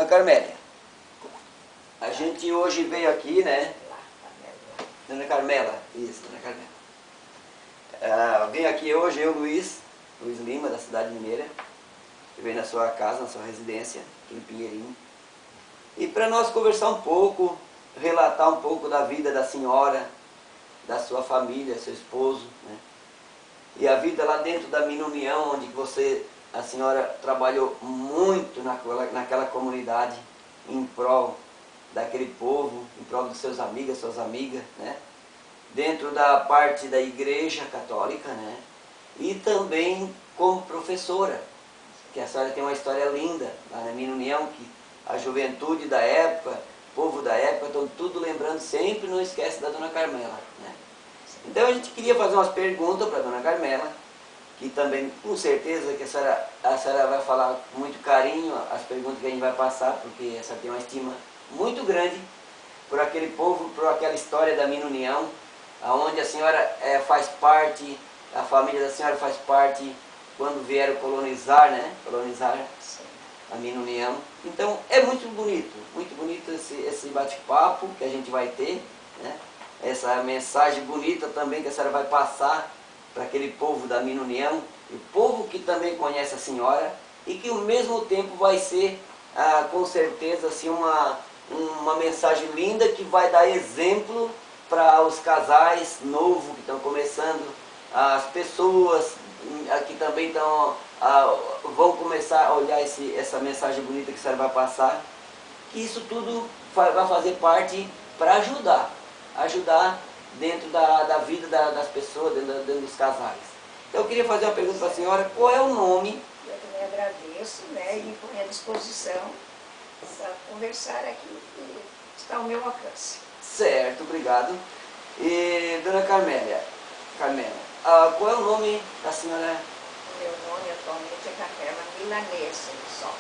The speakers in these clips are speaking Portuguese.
Dona Carmélia, a gente hoje veio aqui, né? Dona Carmela, isso, Dona Carmela. Vem aqui hoje eu, Luiz Lima, da cidade mineira, que veio na sua casa, na sua residência, aqui em Pinheirinho. E para nós conversar um pouco, relatar um pouco da vida da senhora, da sua família, seu esposo, né? E a vida lá dentro da Mina União, onde a senhora trabalhou muito naquela comunidade, em prol daquele povo, em prol dos seus amigos, suas amigas, né? Dentro da parte da igreja católica, né? E também como professora, que a senhora tem uma história linda lá na Mina União, que a juventude da época, o povo da época, estão tudo lembrando, sempre não esquece da Dona Carmela, né? Então a gente queria fazer umas perguntas para a Dona Carmela, que também, com certeza, que a senhora vai falar com muito carinho as perguntas que a gente vai passar, porque a senhora tem uma estima muito grande por aquele povo, por aquela história da Mina União, onde a senhora faz parte, a família da senhora faz parte quando vieram colonizar, né? Colonizar a Mina União. Então é muito bonito esse bate-papo que a gente vai ter, né? Essa mensagem bonita também que a senhora vai passar para aquele povo da Mina União, o povo que também conhece a senhora, e que ao mesmo tempo vai ser, com certeza, assim, uma mensagem linda que vai dar exemplo para os casais novos que estão começando, as pessoas que também vão começar a olhar essa mensagem bonita que a senhora vai passar, que isso tudo vai fazer parte para ajudar dentro da vida das pessoas, dentro dos casais. Então eu queria fazer uma pergunta para a senhora, qual é o nome? Eu também agradeço, né, e me ponho à disposição para conversar aqui, que está ao meu alcance. Certo, obrigado. E Dona Carmela, qual é o nome da senhora? O meu nome atualmente é Carmela Milanese só,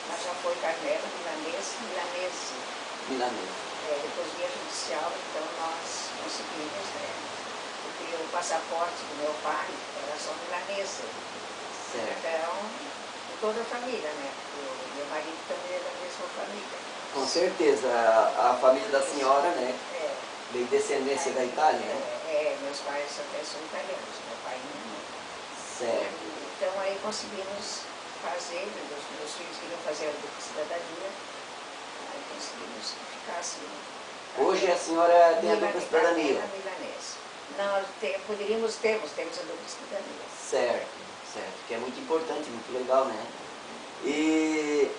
mas já foi Carmela Milanese. Depois via judicial, então nós conseguimos, né? Porque o passaporte do meu pai era só milanesa. Certo. Então, toda a família, né? Porque o meu marido também é da mesma família. Com certeza, a família da senhora, né? Vem descendência da Itália, né? Meus pais até são italianos, meu pai e minha mãe. Certo. Então aí conseguimos fazer, meus filhos queriam fazer a dupla cidadania, aí conseguimos ficar assim. Hoje a senhora tem a dupla cidadania? Milanese. Não, temos a dupla cidadania. Certo, que é muito importante, muito legal, né? E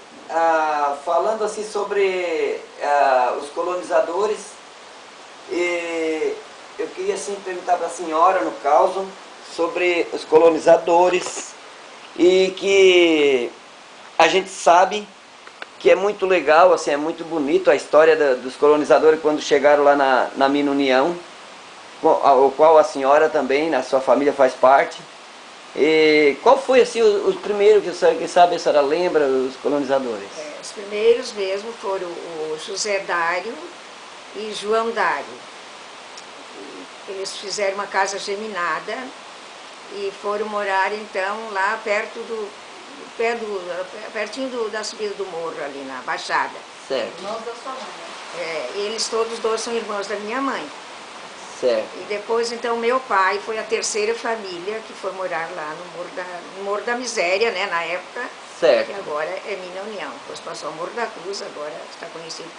falando assim sobre os colonizadores, eu queria assim perguntar para a senhora, no caso, sobre os colonizadores, e que a gente sabe que é muito legal, assim, é muito bonito a história dos colonizadores quando chegaram lá na Mina União, o qual a senhora também, na sua família, faz parte. E qual foi assim, os primeiros, quem sabe a senhora lembra, os colonizadores? Os primeiros mesmo foram o José Dário e João Dário. Eles fizeram uma casa geminada e foram morar então lá pertinho da subida do morro ali na Baixada. Certo. Irmãos da sua mãe, né? Eles todos dois são irmãos da minha mãe. Certo. E depois então meu pai foi a terceira família que foi morar lá no Morro da Miséria, né, na época. Certo. Que agora é Mina União. Depois passou ao Morro da Cruz, agora está conhecido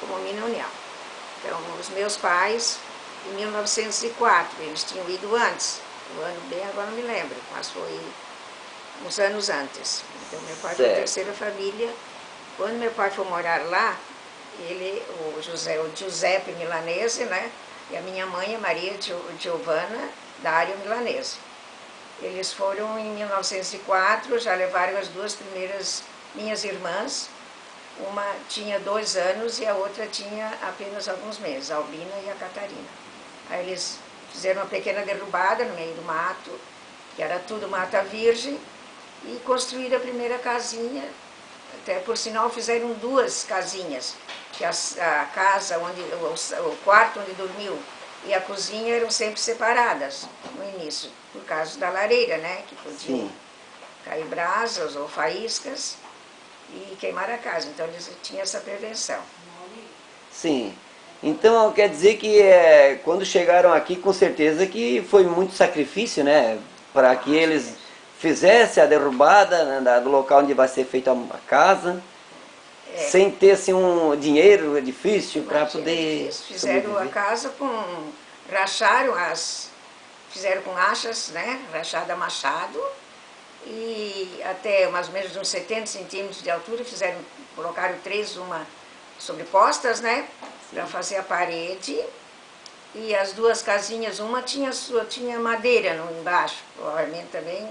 como Mina União. Então os meus pais, em 1904, eles tinham ido antes, o ano bem agora não me lembro, mas foi uns anos antes. Então meu pai foi a terceira família. Quando meu pai foi morar lá, o Giuseppe Milanese, né? E a minha mãe, a Maria Giovanna Dário Milanese. Eles foram em 1904, já levaram as duas primeiras minhas irmãs. Uma tinha 2 anos e a outra tinha apenas alguns meses, a Albina e a Catarina. Aí eles fizeram uma pequena derrubada no meio do mato, que era tudo mata virgem, e construíram a primeira casinha. Até por sinal fizeram 2 casinhas, que a casa, o quarto onde dormiu e a cozinha eram sempre separadas no início, por causa da lareira, né, que podiam cair brasas ou faíscas. e queimar a casa. Então eles tinham essa prevenção. Sim. Então quer dizer que quando chegaram aqui, com certeza que foi muito sacrifício, né? Para que eles fizessem a derrubada, né, do local onde vai ser feita a casa, sem ter assim, um dinheiro, edifício, para poder Fizeram sobreviver. a casa com... fizeram com achas, né? Rachada a machado, e até mais ou menos uns 70 centímetros de altura, colocaram 3 uma sobrepostas, né? Para fazer a parede, e as 2 casinhas, uma tinha madeira no embaixo, provavelmente também,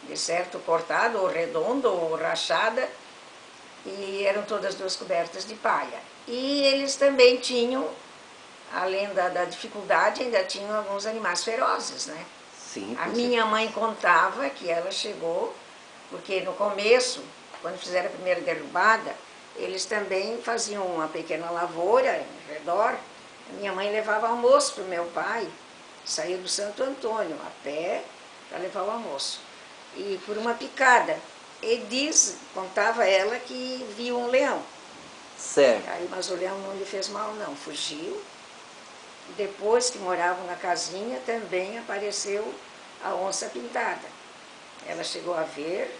de certo, cortada, ou redonda, ou rachada, e eram todas 2 cobertas de palha. E eles também tinham, além da dificuldade, ainda tinham alguns animais ferozes, né? Sim, A minha mãe contava que ela chegou, porque no começo, quando fizeram a primeira derrubada, eles também faziam uma pequena lavoura ao redor. A minha mãe levava almoço para o meu pai, saía do Santo Antônio a pé para levar o almoço. E por uma picada. E contava ela que viu um leão. certo. Aí, mas o leão não lhe fez mal não, fugiu. Depois que moravam na casinha, também apareceu a onça pintada. Ela chegou a ver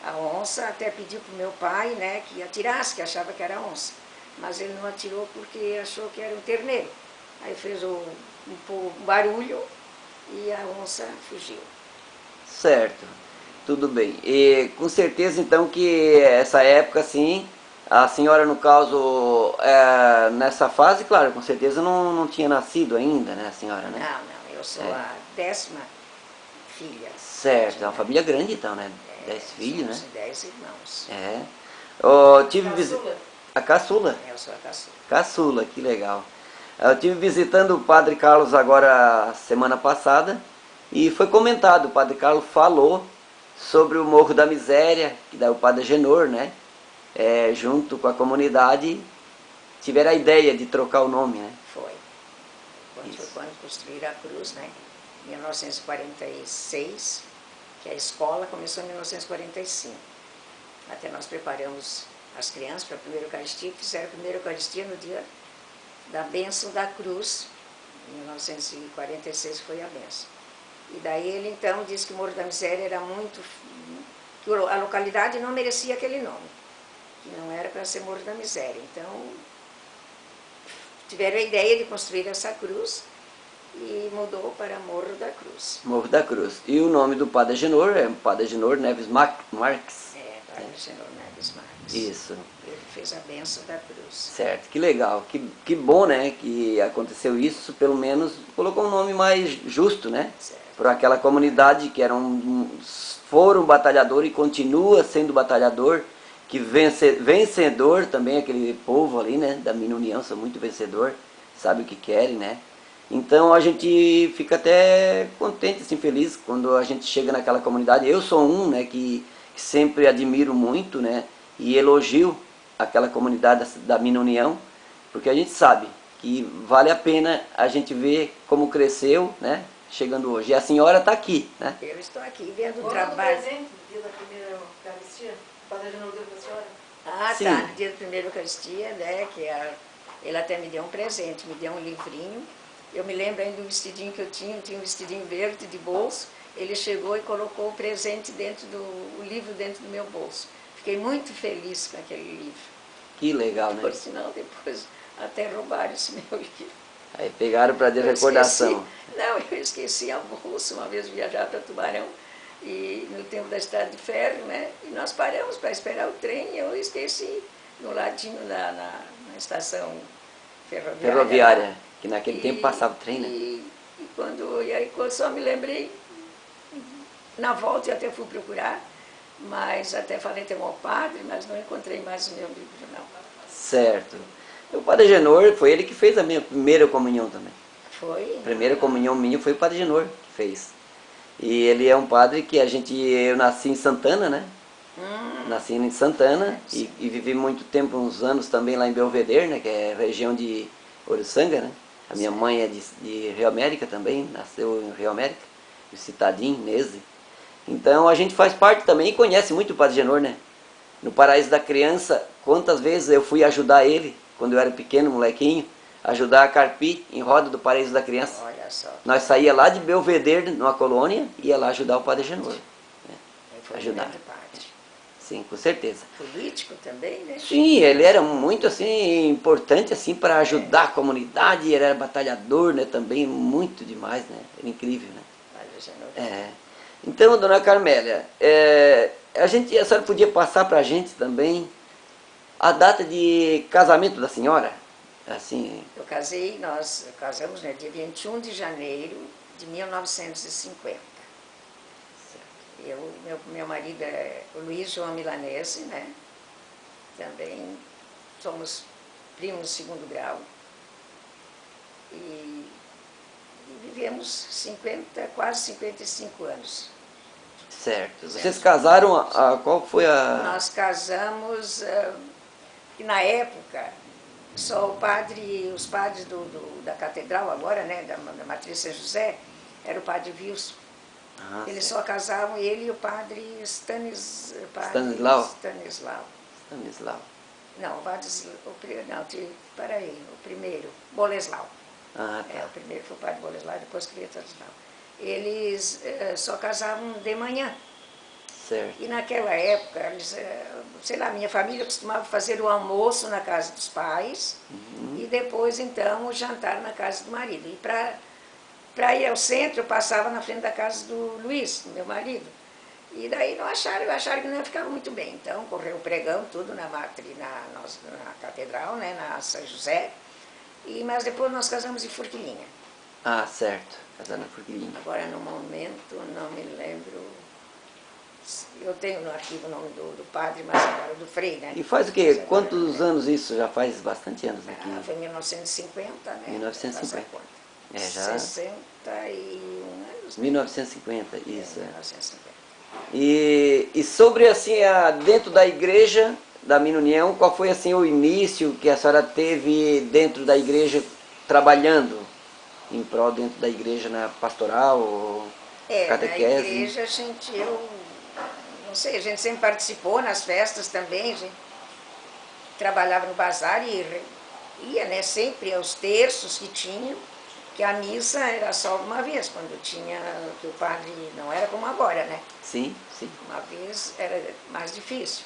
a onça, até pediu para o meu pai, né, que atirasse, que achava que era onça. Mas ele não atirou porque achou que era um terneiro. Aí fez um barulho e a onça fugiu. Certo, tudo bem. E com certeza então que essa época assim, a senhora no caso, nessa fase, claro, com certeza não tinha nascido ainda, né, a senhora, né? Não, eu sou a 10ª filha. Certo, é uma família grande então, né? 10 filhos, né? Somos 10 irmãos. É. Oh, tive Caçula? a caçula. Eu sou a caçula. Caçula, que legal. Eu tive visitando o Padre Carlos agora semana passada e foi comentado, o Padre Carlos falou sobre o Morro da Miséria, que daí o Padre Agenor, né, junto com a comunidade, tiveram a ideia de trocar o nome, né? Foi quando construíram a cruz, né? Em 1946, que a escola começou em 1945. Até nós preparamos as crianças para a primeira Eucaristia, fizeram a primeira Eucaristia no dia da bênção da cruz. Em 1946 foi a bênção. E daí ele então disse que o Morro da Miséria era muito... que a localidade não merecia aquele nome, que não era para ser Morro da Miséria. Então, tiveram a ideia de construir essa cruz e mudou para Morro da Cruz. Morro da Cruz. E o nome do Padre Agenor é Padre Agenor Neves Marques. Padre Agenor Neves Marques. Isso. Ele fez a bênção da cruz. Certo, que legal, que bom, né, que aconteceu isso, pelo menos colocou um nome mais justo, né, para aquela comunidade que foram batalhador e continua sendo batalhador, que vencedor também, aquele povo ali, né, da minha união, são muito vencedor, sabe o que querem, né. Então a gente fica até contente, assim, feliz quando a gente chega naquela comunidade. Eu sou um, né, que sempre admiro muito, né, e elogio aquela comunidade da Minha União, porque a gente sabe que vale a pena a gente ver como cresceu, né, chegando hoje. E a senhora está aqui, né? Eu estou aqui vendo o Quando trabalho. no presente, no dia da primeira Eucaristia, o Padre Agenor deu para a senhora? Ah, Sim. tá, no dia da primeira Eucaristia, né, ele até me deu um presente, me deu um livrinho. Eu me lembro ainda do vestidinho que eu tinha um vestidinho verde de bolso. Ele chegou e colocou o presente o livro dentro do meu bolso. Fiquei muito feliz com aquele livro. Que legal, né? Por sinal, depois até roubaram esse meu livro. Aí pegaram para de recordação. Eu esqueci a bolsa, uma vez viajar para Tubarão, e no tempo da estrada de ferro, né? E nós paramos para esperar o trem e eu esqueci no ladinho na estação ferroviária. Que naquele tempo passava o trem, né? E quando só me lembrei, na volta eu até fui procurar, mas até falei até ao padre, mas não encontrei mais o meu livro, não. Certo. O Padre Agenor, foi ele que fez a minha primeira comunhão também. Foi? A primeira comunhão minha foi o Padre Agenor que fez. E ele é um padre que eu nasci em Santana, né? Nasci em Santana e vivi muito tempo, uns anos também lá em Belvedere, né? Que é região de Ouriçanga, né? A minha mãe é de Rio América também, nasceu em Rio América, em Citadinho, Nese. Então a gente faz parte também e conhece muito o Padre Agenor, né? No Paraíso da Criança, quantas vezes eu fui ajudar ele, quando eu era pequeno, molequinho, ajudar a carpir em roda do Paraíso da Criança. Olha só. Nós saía lá de Belvedere, numa colônia, e ia lá ajudar o Padre Agenor. Ele foi Ajudar. um grande padre. Sim, com certeza. Político também, né? Sim, ele era muito assim importante assim para ajudar a comunidade, ele era batalhador, né, também muito demais, né? Era incrível, né? Padre Agenor. É. Então, dona Carmélia, a senhora podia passar para a gente também a data de casamento da senhora? Assim, Nós casamos, né, dia 21 de janeiro de 1950. Meu marido é o Luiz João Milanese, né? Também somos primos de segundo grau. E vivemos quase 55 anos. certo. Vocês casaram, qual foi a... Nós casamos, e na época, só os padres da catedral agora, né, da Matriz São José, era o padre Wilson. Eles certo. só casavam, ele e o padre Stanislaw. Não, o primeiro, Boleslau. Ah, tá. O primeiro foi o padre Boleslau, depois que veio Stanislaw. Eles só casavam de manhã. Certo. E naquela época, sei lá, minha família costumava fazer o almoço na casa dos pais e depois, então, o jantar na casa do marido. E para ir ao centro, eu passava na frente da casa do Luiz, meu marido. E daí acharam que não ia ficar muito bem. Então, correu o pregão, tudo na catedral, né, na São José. Mas depois nós casamos em Forquilinha. Ah, certo. Casando na Forquilinha. Agora, no momento, não me lembro. Eu tenho no arquivo o nome do padre, mas agora do Frei, né? E faz o quê? Quantos anos isso? Já faz bastante anos aqui. Foi em 1950, né? 1950. Já... 61 anos. 1950, isso. 1950. E sobre, assim, dentro da igreja da Minha União, qual foi, assim, o início que a senhora teve dentro da igreja, trabalhando em prol dentro da igreja, na pastoral, catequese? Na igreja não sei, a gente sempre participou nas festas também, a gente trabalhava no bazar e ia, né, sempre aos terços que tinham, que a missa era só uma vez, quando que o padre não era como agora, né? Sim, sim. Uma vez era mais difícil.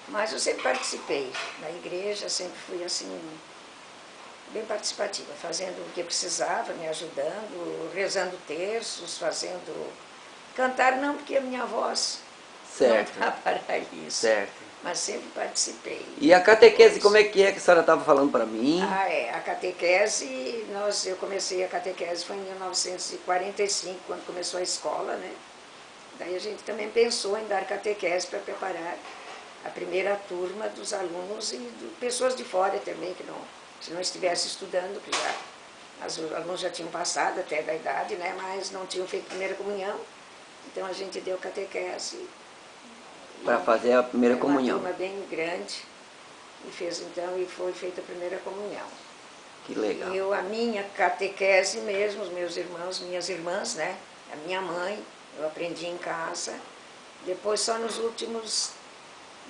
Mas eu sempre participei na igreja, sempre fui assim, bem participativa, fazendo o que precisava, me ajudando, rezando terços, cantar não, porque a minha voz certo. não dá para isso. Certo. Mas sempre participei. E a catequese, como é que a senhora estava falando para mim? A catequese, eu comecei a catequese foi em 1945, quando começou a escola, né? Daí a gente também pensou em dar catequese para preparar a primeira turma dos alunos e de pessoas de fora também, se não estivesse estudando, que os alunos já tinham passado até da idade, né? Mas não tinham feito primeira comunhão, então a gente deu catequese. Para fazer a primeira comunhão. Uma turma bem grande, e foi feita a primeira comunhão. Que legal. E a minha catequese mesmo, os meus irmãos, minhas irmãs, né? A minha mãe, eu aprendi em casa. Depois, só nos últimos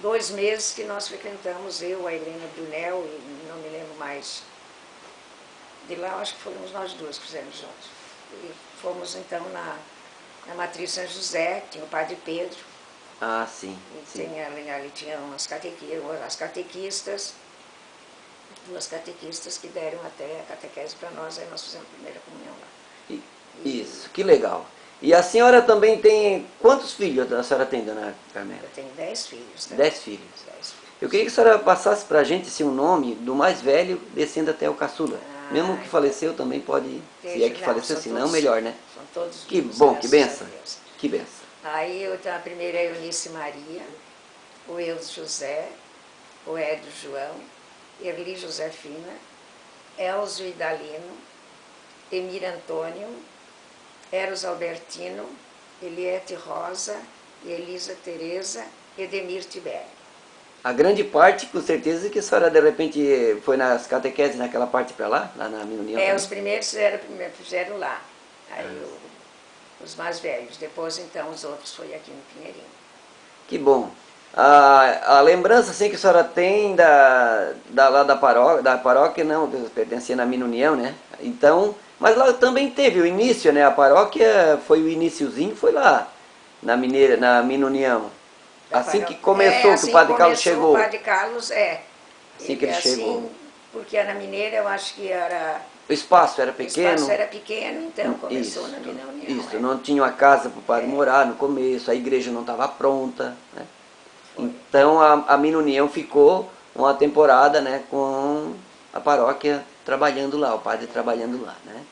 2 meses que nós frequentamos, eu, a Helena Brunel, e não me lembro mais. De lá, acho que fomos nós duas que fizemos juntos. E fomos, então, na Matriz São José, tinha o padre Pedro. Ah, sim. Ali tinham as catequistas, 2 catequistas que deram até a catequese para nós, aí nós fizemos a primeira comunhão lá. Isso, que legal. E a senhora também tem, quantos filhos a senhora tem, dona Carmélia? Eu tenho 10 filhos. Né? 10 filhos. 10 filhos. Eu queria que a senhora passasse para a gente assim, o nome do mais velho, descendo até o caçula. Mesmo que faleceu também pode, se é que faleceu, se não, melhor, né? São todos que vivos, bom, que benção. Que benção. Aí a primeira é a Eunice Maria, o Eudes José, o Edio João, Erli Josefina, Elzio Idalino, Emir Antônio, Eros Albertino, Eliette Rosa, Elisa Teresa, Edemir Tibério. A grande parte, com certeza, que a senhora de repente foi nas catequeses naquela parte para lá na Minha União? Os primeiros fizeram lá. Aí os mais velhos. Depois, então, os outros foi aqui no Pinheirinho. Que bom. A lembrança assim, que a senhora tem lá da paróquia, não, que pertencia na Mina União, né? Então, mas lá também teve o início, né? A paróquia foi o iniciozinho, foi lá na Mina União. Assim que começou, que o Padre Carlos chegou. O Padre Carlos, Assim que ele chegou. Porque era mineira, eu acho que era... O espaço era pequeno. O espaço era pequeno, então começou na Mina União. Isso, não tinha uma casa para o padre morar no começo, a igreja não estava pronta, né? Então a Mina União ficou uma temporada, né, com a paróquia trabalhando lá, o padre trabalhando lá, né?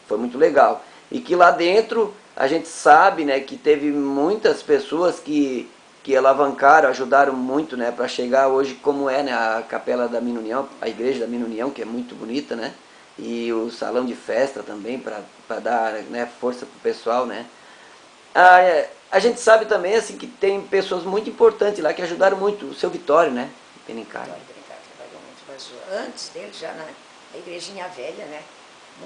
Foi muito legal. E que lá dentro a gente sabe, né, que teve muitas pessoas que alavancaram, ajudaram muito, né, para chegar hoje como é, né, a capela da Mina União, a igreja da Mina União, que é muito bonita, né? E o salão de festa também, para dar, né, força para o pessoal, né? A gente sabe também assim, que tem pessoas muito importantes lá que ajudaram muito, o seu Vitório, né? Penicari. O Penicari trabalhou muito, mas antes dele, já na igrejinha velha, né?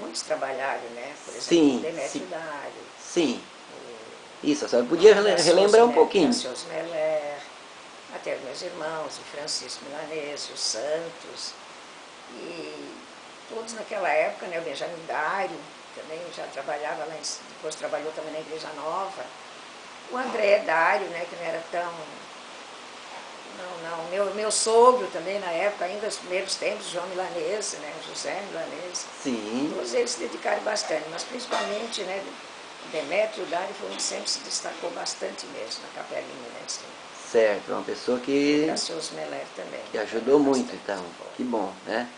Muitos trabalharam, né? Por exemplo, o Demétrio Dário. Sim. Isso, a senhora podia relembrar um pouquinho. O Meller, até os meus irmãos, o Francisco Milanese, o Santos, e todos naquela época, né? O Benjamin Dário também já trabalhava lá, depois trabalhou também na Igreja Nova. O André Dário, né, que não era tão... Meu sogro também, na época, ainda nos primeiros tempos, João Milanese, né, José Milanese. Sim. Todos eles se dedicaram bastante, mas principalmente, né, Demétrio Dário foi um que sempre se destacou bastante mesmo na capelinha, né, assim. Certo, uma pessoa que... Gracioso Meller também. Que ajudou muito, então. Que bom, né?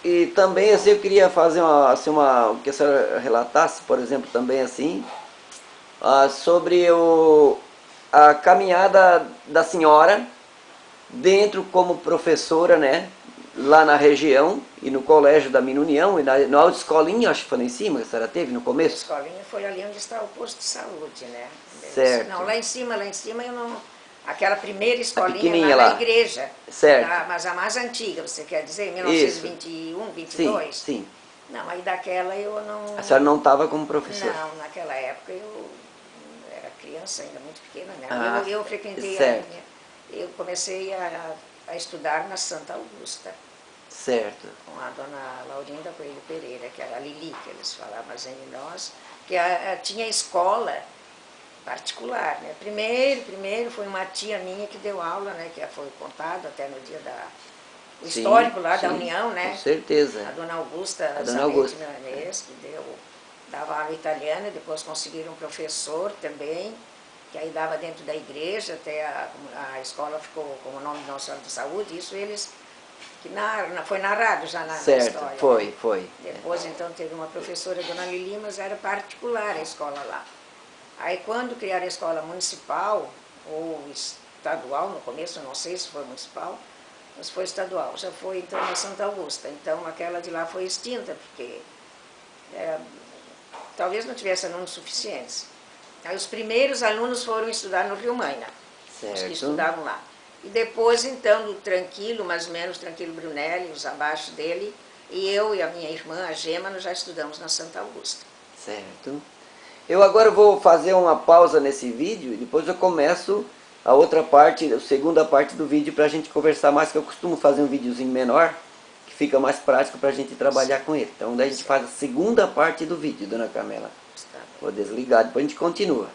E também, assim, eu queria fazer que a senhora relatasse, por exemplo, também assim, sobre a caminhada da senhora dentro como professora, né, lá na região e no colégio da Mina União e na autoescolinha, acho que foi lá em cima que a senhora teve no começo. A escolinha foi ali onde está o posto de saúde, né? Certo. Não, lá em cima eu não... Aquela primeira escolinha lá na igreja. Certo. Mas a mais antiga, você quer dizer, 1921, 22? Sim. Não, aí daquela eu não... A senhora não estava como professora? Não, naquela época eu era criança ainda, muito pequena, né? Eu frequentei eu comecei a estudar na Santa Augusta. Certo. Com a dona Laurinda Coelho Pereira, que era a Lili, que eles falavam em nós, que tinha escola particular, né? Primeiro foi uma tia minha que deu aula, né? Que foi contado até no dia o histórico lá da União, né? Com certeza. A dona Augusta Milanese, que dava aula italiana, depois conseguiram um professor também, que aí dava dentro da igreja, até a escola ficou com o nome de Nossa Senhora da Saúde, isso eles, que foi narrado já na história. Certo, foi. Depois então teve uma professora, dona Lili, mas era particular a escola lá. Aí quando criaram a escola municipal, ou estadual, no começo, eu não sei se foi municipal, mas foi estadual, já foi então na Santa Augusta. Então aquela de lá foi extinta, porque talvez não tivesse alunos suficientes. Aí os primeiros alunos foram estudar no Rio Maina, os que estudavam lá. E depois então do Tranquilo, mais ou menos, Tranquilo Brunelli, os abaixo dele, e eu e a minha irmã, a Gema, nós já estudamos na Santa Augusta. Certo. Eu agora vou fazer uma pausa nesse vídeo e depois eu começo a outra parte, a segunda parte do vídeo para a gente conversar mais, que eu costumo fazer um videozinho menor, que fica mais prático para a gente trabalhar com ele. Então daí a gente faz a segunda parte do vídeo, dona Carmela. Vou desligar, depois a gente continua.